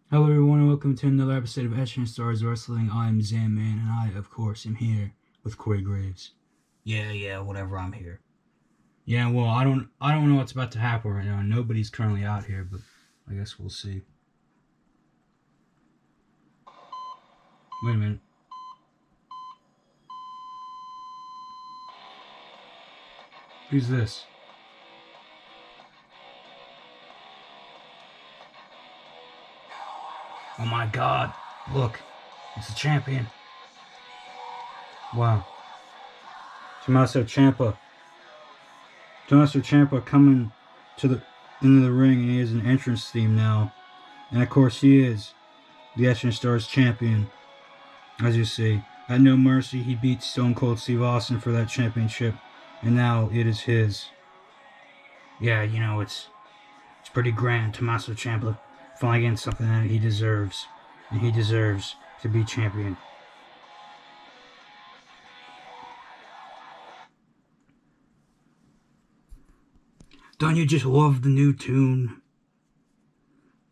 Hello everyone and welcome to another episode of EITS Wrestling. I'm Zamman and I, of course, am here with Corey Graves. Yeah, whatever, I'm here. Yeah, well, I don't know what's about to happen right now. Nobody's currently out here, but I guess we'll see. Wait a minute. Who's this? Oh my god, look, it's the champion. Wow. Tommaso Ciampa coming into the ring, and he has an entrance theme now. And of course he is the EITS champion. As you see, at No Mercy he beat Stone Cold Steve Austin for that championship, and now it is his. Yeah, it's pretty grand. Tommaso Ciampa finally getting something that he deserves, and he deserves to be champion. Don't you just love the new tune?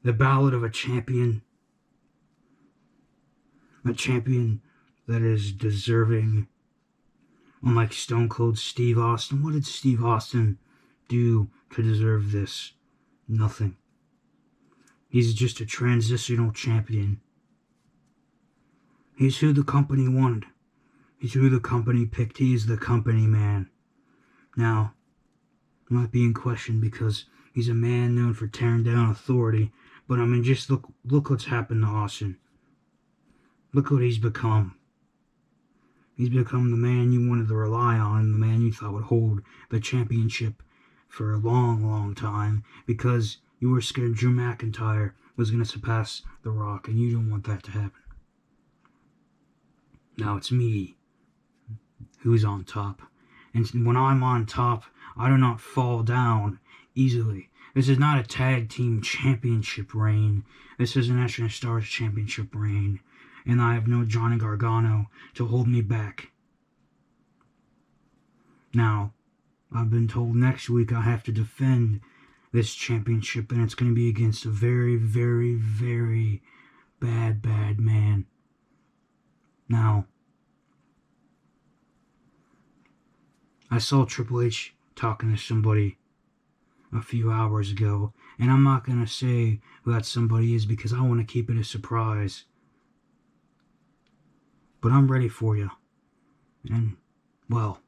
The Ballad of a Champion. A champion that is deserving. Unlike Stone Cold Steve Austin. What did Steve Austin do to deserve this? Nothing. He's just a transitional champion. He's who the company wanted. He's who the company picked. He's the company man. Now, he might be in question because he's a man known for tearing down authority, but I mean, just look what's happened to Austin. Look what he's become. He's become the man you wanted to rely on, the man you thought would hold the championship for a long, long time, because you were scared Drew McIntyre was going to surpass The Rock, and you didn't want that to happen. Now it's me who's on top. And when I'm on top, I do not fall down easily. This is not a tag team championship reign. This is an EITS championship reign. And I have no Johnny Gargano to hold me back. Now, I've been told next week I have to defend this championship, and it's going to be against a very, very, very bad man. Now, I saw Triple H talking to somebody a few hours ago, and I'm not going to say who that somebody is because I want to keep it a surprise. But I'm ready for you. And, well,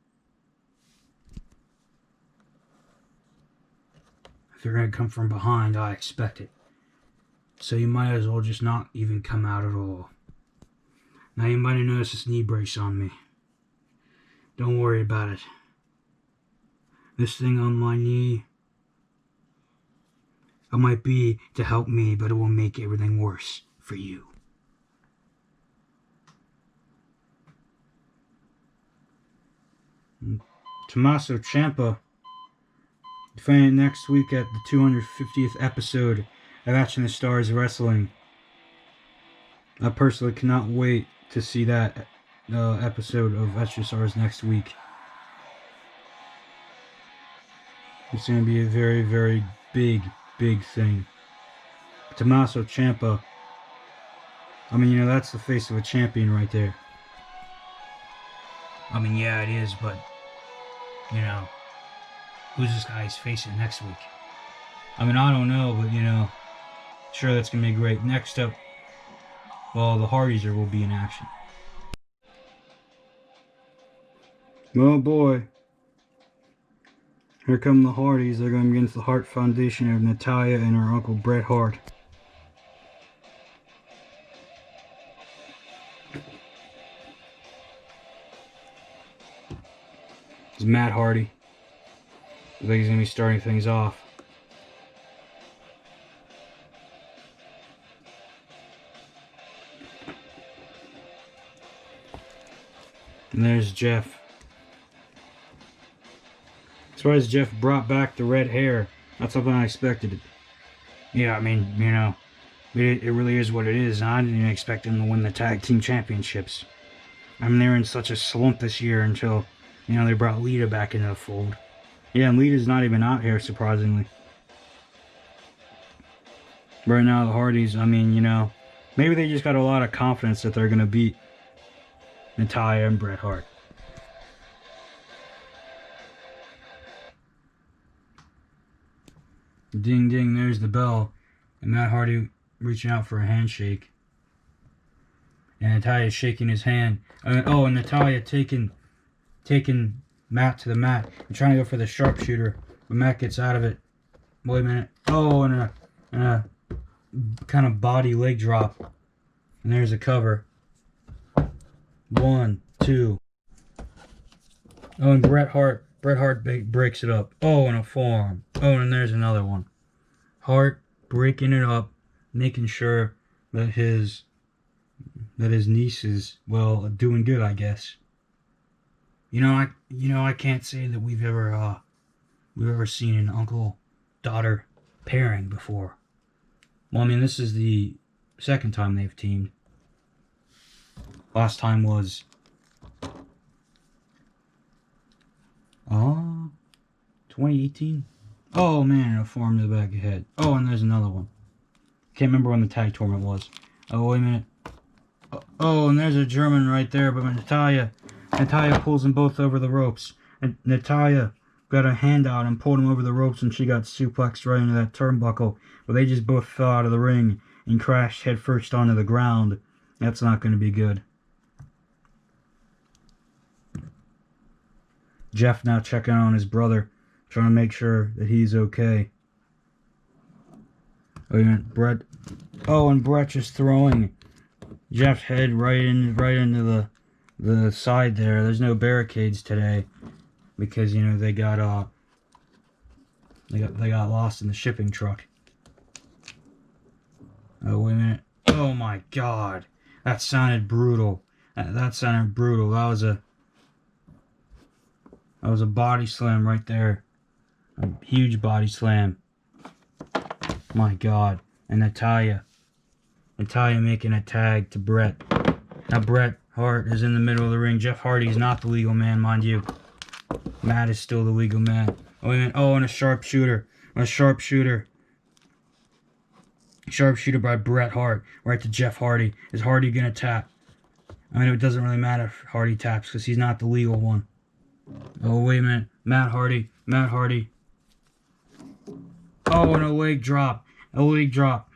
if you're going to come from behind, I expect it. So you might as well just not even come out at all. Now you might have noticed this knee brace on me. Don't worry about it. This thing on my knee, it might be to help me, but it will make everything worse for you. Tommaso Ciampa defending next week at the 250th episode of EITS Wrestling. I personally cannot wait to see that episode of EITS next week. It's going to be a very, very big thing. Tommaso Ciampa, I mean, that's the face of a champion right there. I mean, yeah, it is, but, who's this guy he's facing next week? I mean, I don't know, but, sure, that's going to be great. Next up, well, the Hearties will be in action. Oh boy. Here come the Hearties. They're going against the Hart Foundation of Natalya and her uncle Bret Hart. It's Matt Hardy. I think he's going to be starting things off. And there's Jeff. As far as Jeff brought back the red hair, that's something I expected. Yeah, I mean, it really is what it is. I didn't even expect him to win the tag team championships. I mean, they were in such a slump this year until, they brought Lita back into the fold. Yeah, and Lita's not even out here, surprisingly. Right now, the Hardys, I mean, you know, maybe they just got a lot of confidence that they're going to beat Natalya and Bret Hart. Ding ding, there's the bell. And Matt Hardy reaching out for a handshake. And Natalya shaking his hand. And Natalya taking Matt to the mat and trying to go for the sharpshooter. But Matt gets out of it. Wait a minute. Oh, and a kind of body leg drop. And there's a cover. 1, 2. Oh, and Bret Hart breaks it up. Oh, and a forearm. Oh, and there's another one. Hart breaking it up, making sure that his niece is, well, doing good, I guess. You know, I can't say that we've ever seen an uncle-daughter pairing before. Well, I mean, this is the second time they've teamed. Last time was 2018. Oh man, a forearm to the back of the head. Oh, and there's another one. Can't remember when the tag tournament was. Oh, wait a minute. Oh, and there's a German right there, but Natalya pulls them both over the ropes. And Natalya got a hand out and pulled him over the ropes, and she got suplexed right into that turnbuckle. But they just both fell out of the ring and crashed headfirst onto the ground. That's not going to be good. Jeff now checking on his brother, trying to make sure that he's okay. Oh, and Brett just throwing Jeff's head right into the side there. There's no barricades today because, you know, they got lost in the shipping truck. Oh, wait a minute. Oh my God, that sounded brutal. That sounded brutal. That was a body slam right there. A huge body slam. My God. And Natalya making a tag to Bret. Now Bret Hart is in the middle of the ring. Jeff Hardy is not the legal man, mind you. Matt is still the legal man. Oh, and a sharpshooter. Sharpshooter by Bret Hart. Right to Jeff Hardy. Is Hardy going to tap? I mean, it doesn't really matter if Hardy taps because he's not the legal one. Oh, wait a minute. Matt Hardy. Oh, and a leg drop.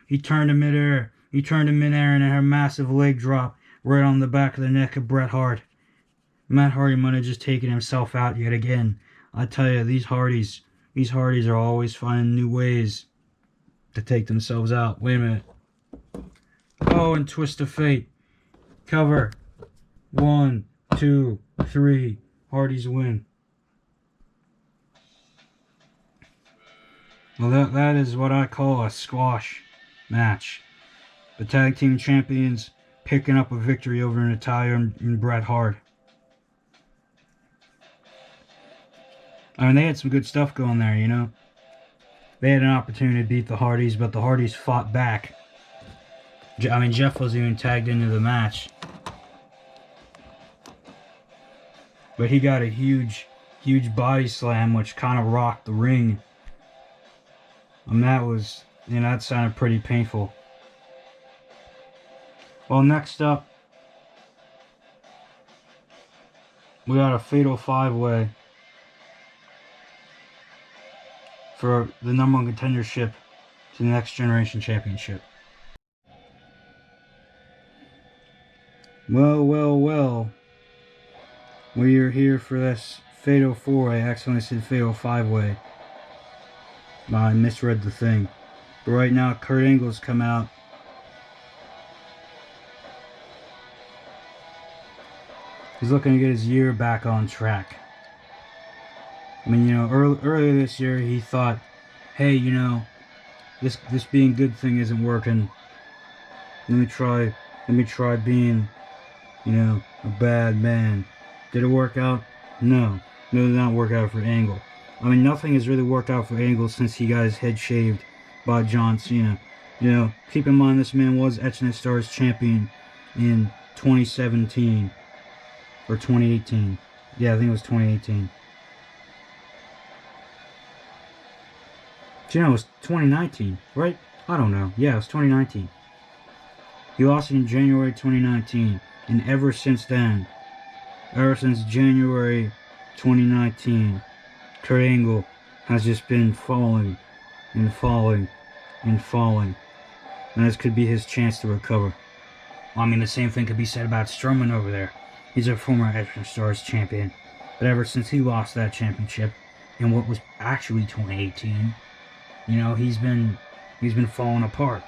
He turned in midair. And had a massive leg drop right on the back of the neck of Bret Hart. Matt Hardy might have just taken himself out yet again. I tell you, these Hardys are always finding new ways to take themselves out. Wait a minute. Oh, and twist of fate. Cover. 1, 2, 3. Hardys win. Well, that is what I call a squash match. The tag team champions picking up a victory over Natalya and Bret Hart. I mean, they had some good stuff going there, you know. They had an opportunity to beat the Hardys, but the Hardys fought back. I mean, Jeff wasn't even tagged into the match. But he got a huge body slam, which kind of rocked the ring. And that was, you know, that sounded pretty painful. Well, next up, we got a fatal 5-way for the #1 contendership to the Next Generation Championship. Well. We are here for this fatal 4-way. I accidentally said fatal 5-way. I misread the thing. But right now, Kurt Angle's come out. He's looking to get his year back on track. I mean, you know, earlier this year he thought, hey, you know, this being good thing isn't working. Let me try being, you know, a bad man. Did it work out? No. No, it did not work out for Angle. I mean, nothing has really worked out for Angle since he got his head shaved by John Cena. You know, keep in mind this man was Etchness Stars champion in 2017. Or 2018. Yeah, I think it was 2018. You know, it was 2019, right? I don't know. Yeah, it was 2019. He lost in January 2019. And ever since then, ever since January 2019, Kurt Angle has just been falling and falling and falling. And this could be his chance to recover. Well, I mean, the same thing could be said about Strowman over there. He's a former Epic Stars champion. But ever since he lost that championship in what was actually 2018, you know, he's been falling apart.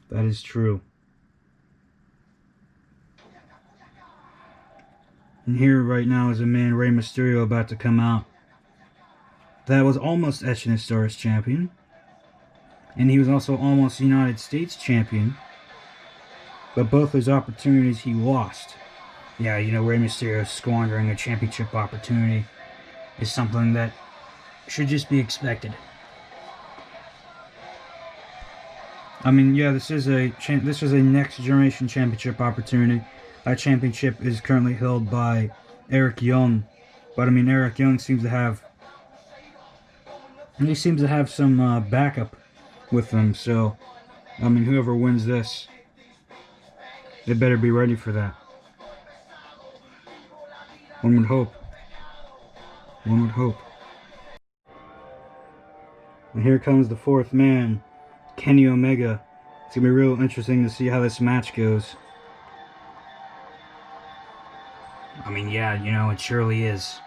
That is true. And here right now is a man, Rey Mysterio, about to come out. That was almost Epic Stars champion. And he was also almost United States champion. But both those opportunities he lost. Yeah, you know, Rey Mysterio squandering a championship opportunity is something that should just be expected. I mean, yeah, this is a Next Generation championship opportunity. That championship is currently held by Eric Young, but I mean, Eric Young seems to have some backup with them. So, I mean, whoever wins this, they better be ready for that. One would hope. One would hope. And here comes the fourth man, Kenny Omega. It's going to be real interesting to see how this match goes. I mean, yeah, you know, it surely is.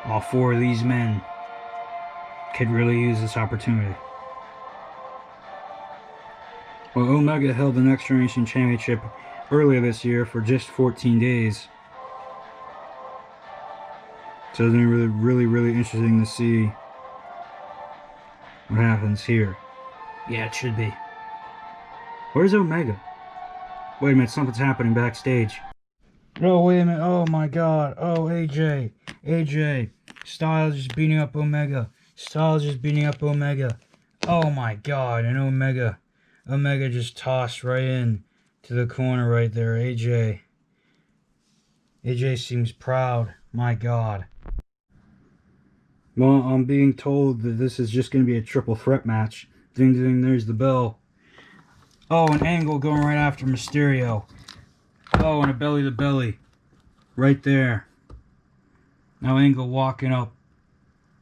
All four of these men could really use this opportunity. Well, Omega held the Next Generation Championship earlier this year for just 14 days. So it's going to be really interesting to see what happens here. Yeah, it should be. Where's Omega? Wait a minute, something's happening backstage. Oh, wait a minute. Oh, my God. Oh, AJ. Styles just beating up Omega. Oh, my God. And Omega just tossed right in to the corner right there. AJ seems proud. My God. Well, I'm being told that this is just going to be a triple threat match. Ding, ding, there's the bell. Oh, an Angle going right after Mysterio. Oh, and a belly to belly. Right there. Now Angle walking up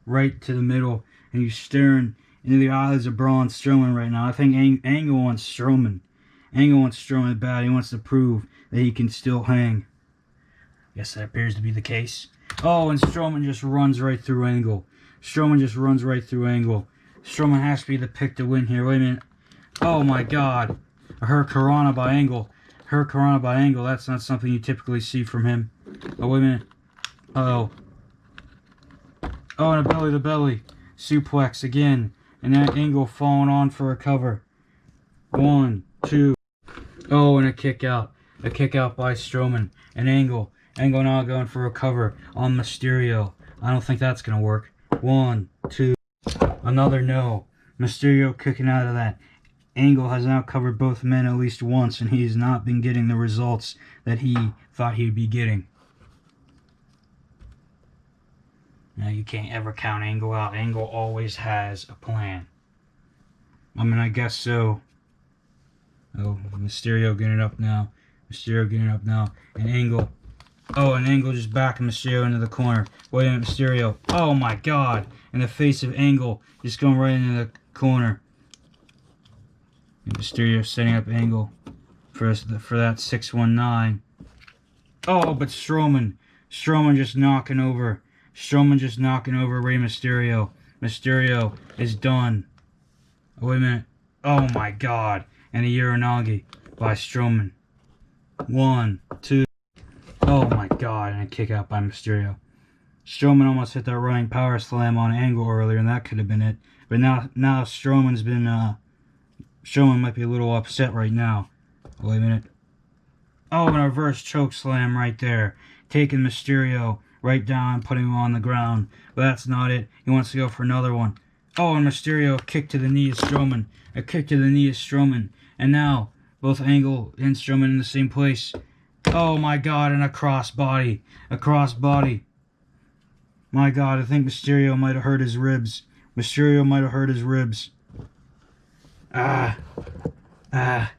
right to the middle. And he's staring into the eyes of Braun Strowman right now. I think Angle wants Strowman. Angle wants Strowman bad. He wants to prove that he can still hang. Yes, that appears to be the case. Oh, and Strowman just runs right through Angle. Strowman has to be the pick to win here. Wait a minute. Oh my God. A Hurricanrana by Angle. That's not something you typically see from him. Oh, wait a minute. Uh-oh. Oh, and a belly to belly. Suplex again. And that Angle falling on for a cover. 1, 2. Oh, and a kick out. A kick out by Strowman. And Angle now going for a cover on Mysterio. I don't think that's going to work. 1, 2. Another no. Mysterio kicking out of that. Angle has now covered both men at least once, and he has not been getting the results that he thought he'd be getting. Now, you can't ever count Angle out. Angle always has a plan. I mean, I guess so. Oh, Mysterio getting up now. And Angle. Oh, and Angle just backing Mysterio into the corner. Wait a minute, Mysterio. Oh, my God. In the face of Angle. Just going right into the corner. And Mysterio setting up Angle for that 619. Oh, but Strowman just knocking over Rey Mysterio. Mysterio is done. Oh, wait a minute. Oh my God. And a Uranagi by Strowman. 1, 2. Oh my God. And a kick out by Mysterio. Strowman almost hit that running power slam on Angle earlier, and that could have been it. But now Strowman might be a little upset right now. Wait a minute. Oh, and a reverse choke slam right there. Taking Mysterio right down, putting him on the ground. But that's not it. He wants to go for another one. Oh, and Mysterio, a kick to the knee of Strowman. And now, both Angle and Strowman in the same place. Oh my God, and a crossbody. My God, I think Mysterio might have hurt his ribs. Mysterio might have hurt his ribs. Ah. Ah.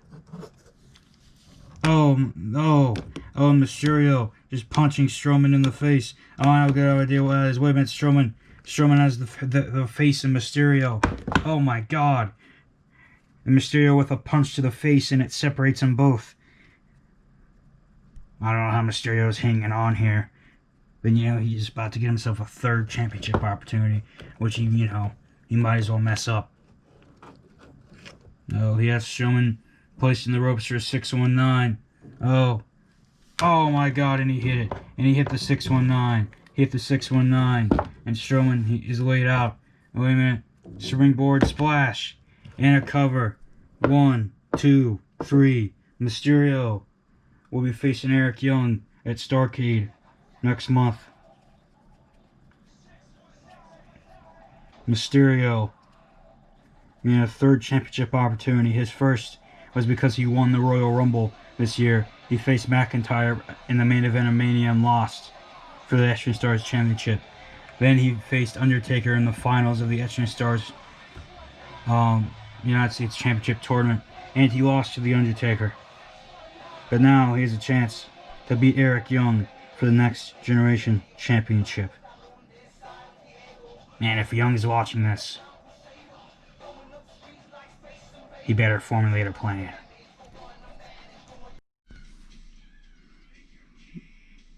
Oh, no. Oh, Mysterio just punching Strowman in the face. Oh, I don't get an idea what that is. Wait a minute, Strowman. Strowman has the face of Mysterio. Oh, my God. And Mysterio with a punch to the face, and it separates them both. I don't know how Mysterio's hanging on here. But, he's about to get himself a third championship opportunity, which he might as well mess up. Oh, he has Strowman placed in the ropes for a 619. Oh. Oh, my God, and he hit it. And he hit the 619. He hit the 619. And Strowman is laid out. Wait a minute. Springboard splash. And a cover. 1, 2, 3. Mysterio will be facing Eric Young at Starrcade next month. Mysterio in a third championship opportunity. His first was because he won the Royal Rumble this year. He faced McIntyre in the main event of Mania and lost for the Etched Stars Championship. Then he faced Undertaker in the finals of the Etched Stars United States Championship Tournament, and he lost to the Undertaker. But now he has a chance to beat Eric Young for the Next Generation Championship. Man, if Young is watching this, he better formulate a plan.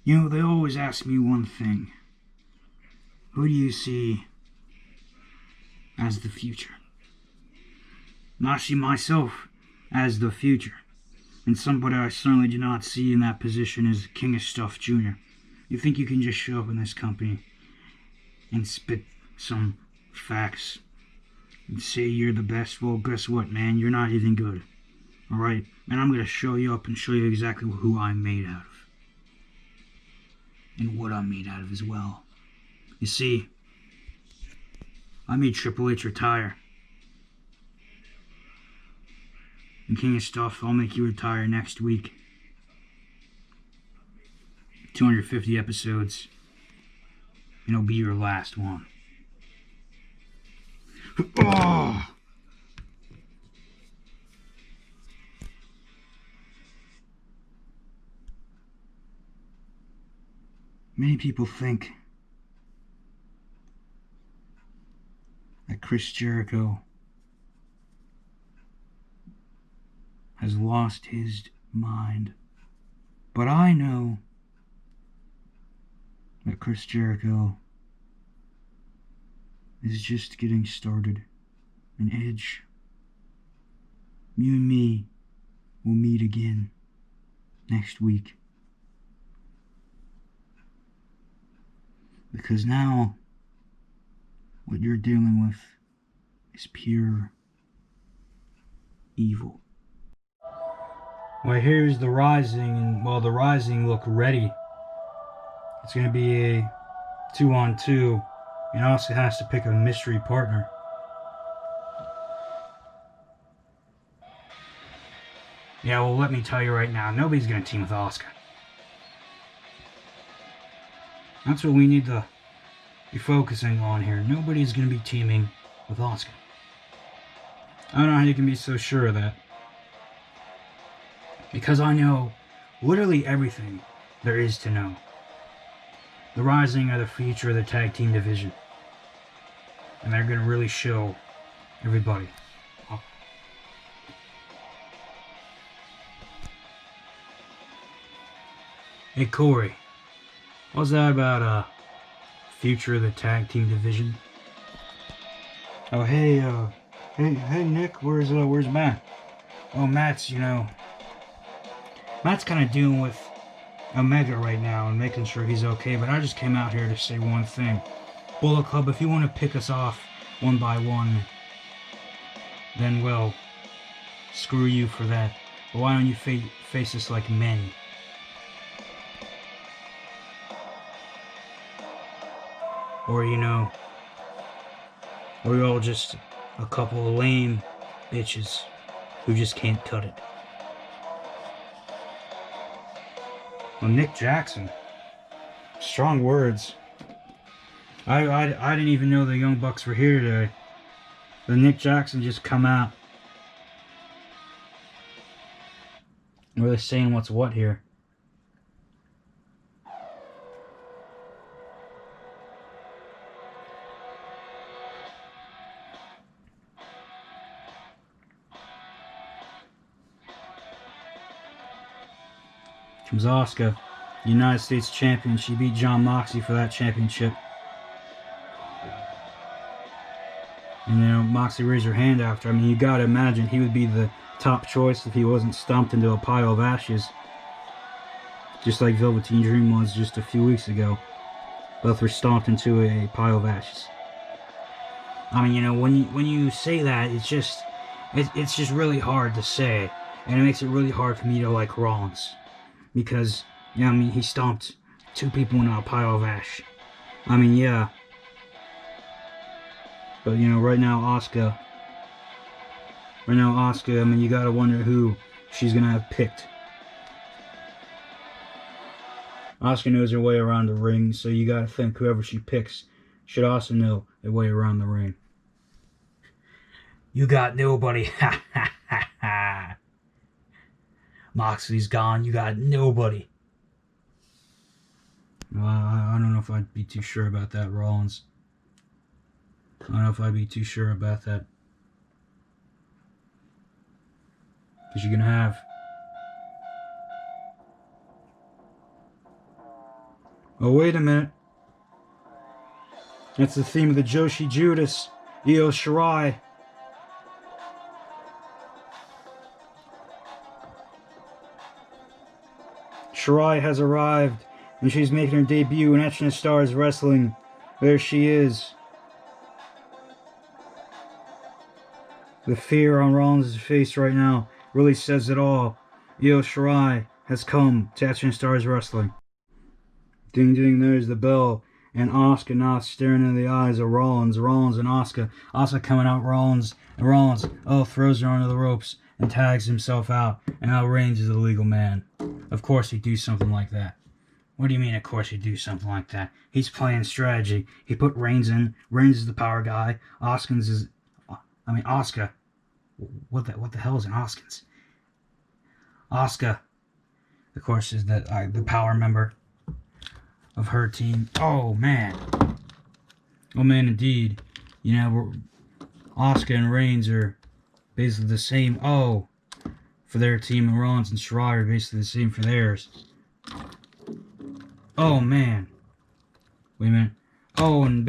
They always ask me one thing. Who do you see as the future? And I see myself as the future. And somebody I certainly do not see in that position is King of Stuff Jr. You think you can just show up in this company and spit some facts and say you're the best? Well, guess what, man? You're not even good. Alright? And I'm going to show you up and show you exactly who I'm made out of. And what I'm made out of as well. You see, I made Triple H retire. And King of Stuff, I'll make you retire next week. 250 episodes. And it'll be your last one. Oh! Many people think that Chris Jericho has lost his mind. But I know that Chris Jericho is just getting started. And Edge, you and me will meet again next week. Because now, what you're dealing with is pure evil. Well, here's the Rising, and the Rising look ready. It's going to be a 2-on-2, and Asuka has to pick a mystery partner. Yeah, well, let me tell you right now, nobody's going to team with Asuka. That's what we need to be focusing on here. Nobody's going to be teaming with Asuka. I don't know how you can be so sure of that. Because I know literally everything there is to know. The Rising are the future of the tag team division. And they're going to really show everybody. Hey Corey, what's that about future of the tag team division? Oh hey Nick, where's Matt? Oh Matt's kind of dealing with Omega right now and making sure he's okay, but I just came out here to say one thing. Bullet Club, if you want to pick us off one by one, then well, screw you for that. But why don't you face us like men? Or or you're all just a couple of lame bitches who just can't cut it. Well, Nick Jackson. Strong words. I didn't even know the Young Bucks were here today. The Nick Jackson just come out. Were they saying what's what here? Comes Asuka, United States champion. She beat Jon Moxley for that championship. And, you know, Moxley raised her hand after. I mean, you gotta imagine he would be the top choice if he wasn't stomped into a pile of ashes. Just like Velveteen Dream was just a few weeks ago. Both were stomped into a pile of ashes. I mean, you know, when you say that, it's just really hard to say. And it makes it really hard for me to like Rollins. Because, you know, I mean, he stomped 2 people into a pile of ash. I mean, yeah. But, you know, right now, Asuka, I mean, you gotta wonder who she's gonna have picked. Asuka knows her way around the ring, so you gotta think whoever she picks should also know their way around the ring. You got nobody. Ha ha ha ha. Moxley's gone. You got nobody. Well, I don't know if I'd be too sure about that, Rollins. I don't know if I'd be too sure about that. Because you're going to have... Oh, wait a minute. That's the theme of the Joshi Judas, Io Shirai. Shirai has arrived, and she's making her debut in NXT Stars Wrestling. There she is. The fear on Rollins' face right now really says it all. Io Shirai has come to NXT Stars Wrestling. Ding ding, there's the bell. And Asuka now staring into the eyes of Rollins and Asuka. Asuka coming out Rollins, and Rollins, throws her onto the ropes and tags himself out. And now Reigns is the legal man. Of course he'd do something like that. What do you mean, of course he'd do something like that? He's playing strategy. He put Reigns in. Reigns is the power guy. Asuka. What the hell is an Asuka? Asuka, of course, is the power member of her team. Oh man, indeed. You know, Asuka and Reigns are basically the same. Oh, for their team, and Rollins and Shirai are basically the same for theirs. Oh man, wait a minute. Oh, and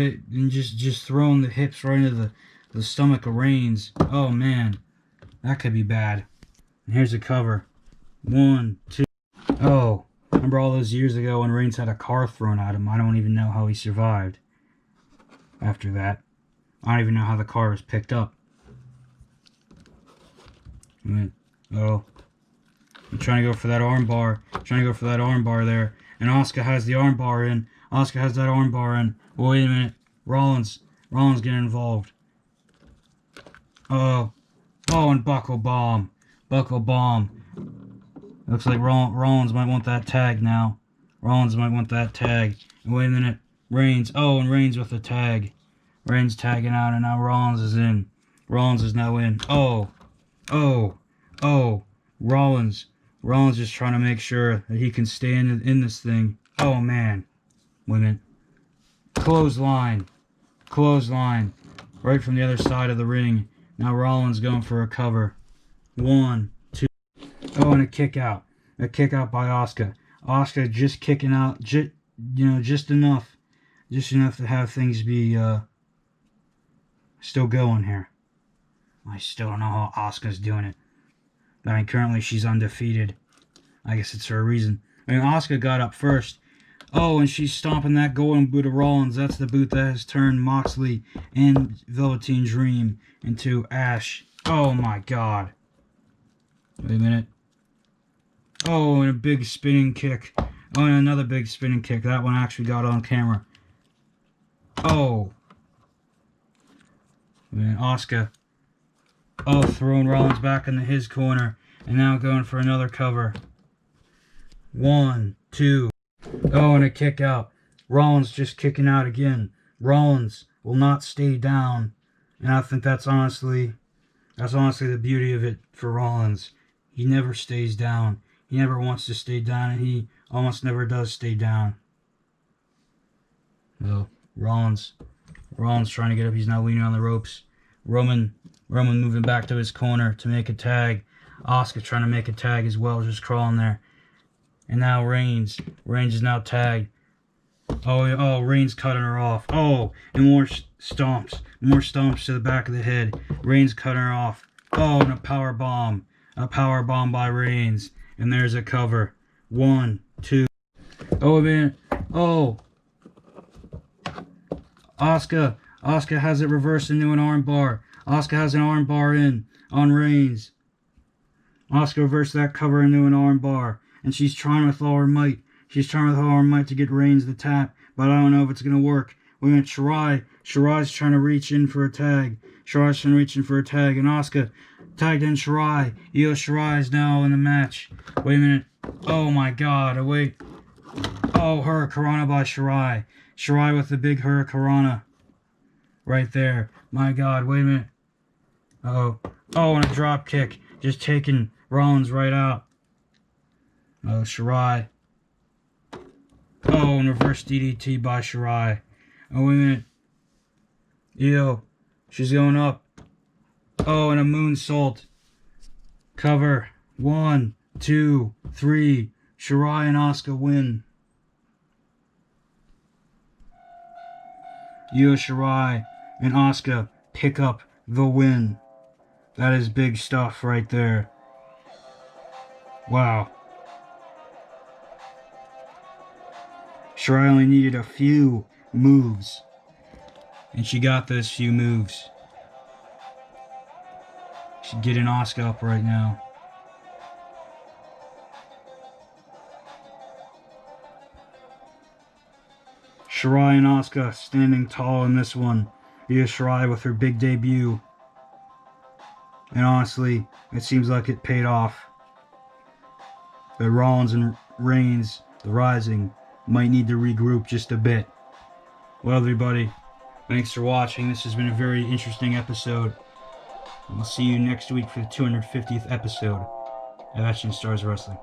just throwing the hips right into the stomach of Reigns. Oh man, that could be bad. And here's the cover. 1, 2. Oh. Remember all those years ago when Reigns had a car thrown at him? I don't even know how he survived after that. I don't even know how the car was picked up. Oh. I'm trying to go for that armbar. There. And Asuka has the armbar in. Asuka has that armbar in. Wait a minute. Rollins getting involved. Oh, and buckle bomb. Looks like Rollins might want that tag now. And wait a minute. Reigns. Oh, and Reigns with the tag. Reigns tagging out, and now Rollins is in. Rollins is now in. Oh. Rollins just trying to make sure that he can stay in this thing. Oh, man. Wait a minute. Clothesline. Right from the other side of the ring. Now Rollins going for a cover. 1, 2. Oh, and a kick out. A kick out by Asuka. Asuka just kicking out, just enough to have things be still going here. I still don't know how Asuka's doing it. I mean, currently she's undefeated. I guess it's for a reason. I mean, Asuka got up first. Oh, and she's stomping that golden boot of Rollins. That's the boot that has turned Moxley and Velveteen Dream into ash. Oh my God. Wait a minute. Oh, and a big spinning kick. Oh, and another big spinning kick. That one actually got on camera. Oh. And Asuka. Oh, throwing Rollins back into his corner. And now going for another cover. 1, 2. Oh, and a kick out. Rollins just kicking out again. Rollins will not stay down. And I think that's honestly the beauty of it for Rollins. He never stays down. He never wants to stay down, and he almost never does stay down. Well, Rollins trying to get up. He's now leaning on the ropes. Roman moving back to his corner to make a tag. Asuka trying to make a tag as well, just crawling there. And now Reigns is now tagged. Oh, Reigns cutting her off. Oh, and more stomps to the back of the head. Reigns cutting her off. Oh, and a power bomb by Reigns. And there's a cover. 1, 2. Oh man. Oh. Asuka has it reversed into an armbar. Asuka has an armbar in on Reigns. Asuka reversed that cover into an armbar, and she's trying with all her might. She's trying with all her might to get Reigns the tap, but I don't know if it's gonna work. We went Shirai. Shirai's trying to reach in for a tag. And Asuka tagged in Shirai. Io Shirai is now in the match. Wait a minute. Oh my God! Oh wait. Oh, Hurricanrana by Shirai. Shirai with the big Hurricanrana. Right there. My God, wait a minute. Oh, and a drop kick. Just taking Rollins right out. Oh, Shirai. Oh, and reverse DDT by Shirai. Oh, wait a minute. Io. She's going up. Oh, and a moonsault. Cover. 1, 2, 3. Shirai and Asuka win. Io Shirai and Asuka pick up the win. That is big stuff right there. Wow. Shirai only needed a few moves, and she got those few moves. She's getting Asuka up right now. Shirai and Asuka standing tall in this one. Io Shirai with her big debut. And honestly, it seems like it paid off. But Rollins and Reigns, the Rising, might need to regroup just a bit. Well, everybody, thanks for watching. This has been a very interesting episode. We'll see you next week for the 250th episode of Action Stars Wrestling.